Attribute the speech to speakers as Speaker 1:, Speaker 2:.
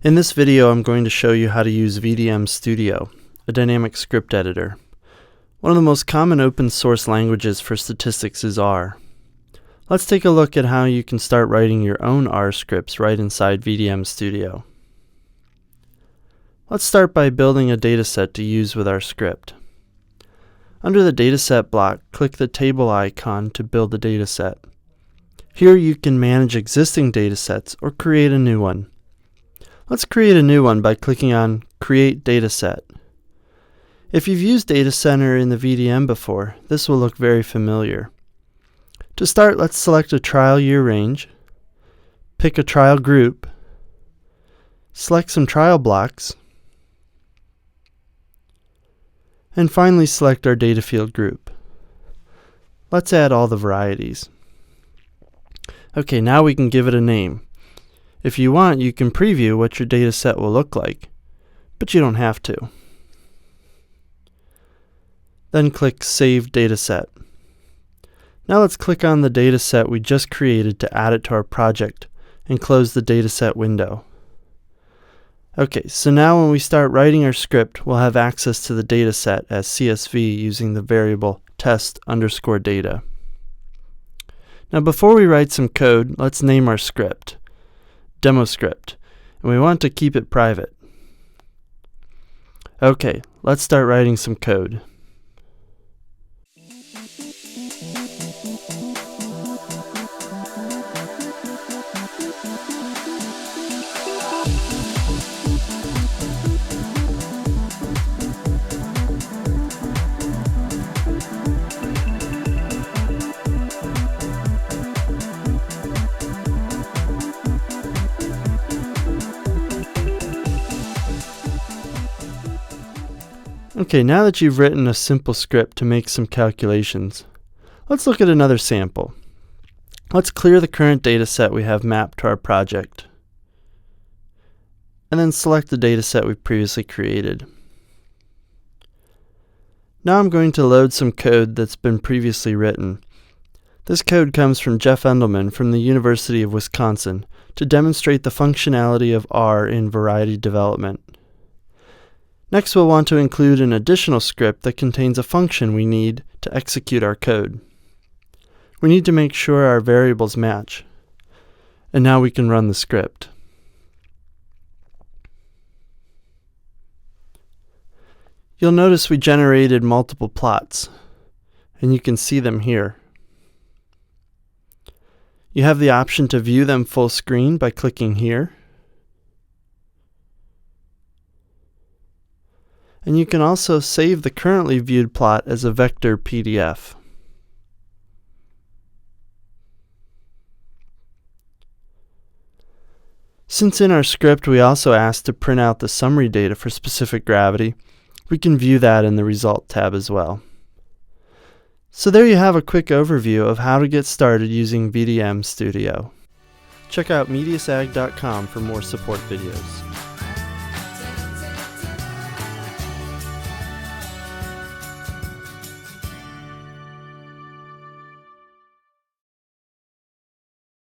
Speaker 1: In this video, I'm going to show you how to use VDM Studio, a dynamic script editor. One of the most common open source languages for statistics is R. Let's take a look at how you can start writing your own R scripts right inside VDM Studio. Let's start by building a dataset to use with our script. Under the Dataset block, click the table icon to build a dataset. Here you can manage existing datasets or create a new one. Let's create a new one by clicking on Create Dataset. If you've used Data Center in the VDM before, this will look very familiar. To start, let's select a trial year range, pick a trial group, select some trial blocks, and finally select our data field group. Let's add all the varieties. Okay, now we can give it a name. If you want, you can preview what your data set will look like, but you don't have to. Then click Save Dataset. Now let's click on the dataset we just created to add it to our project and close the dataset window. Okay, so now when we start writing our script, we'll have access to the dataset as CSV using the variable test_data. Now before we write some code, let's name our script, demo script, and we want to keep it private. Okay, let's start writing some code. Okay, now that you've written a simple script to make some calculations, let's look at another sample. Let's clear the current data set we have mapped to our project, and then select the data set we previously created. Now I'm going to load some code that's been previously written. This code comes from Jeff Endelman from the University of Wisconsin to demonstrate the functionality of R in variety development. Next, we'll want to include an additional script that contains a function we need to execute our code. We need to make sure our variables match. And now we can run the script. You'll notice we generated multiple plots, and you can see them here. You have the option to view them full screen by clicking here. And you can also save the currently viewed plot as a vector PDF. Since in our script we also asked to print out the summary data for specific gravity, we can view that in the Result tab as well. So there you have a quick overview of how to get started using VDM Studio. Check out mediusag.com for more support videos.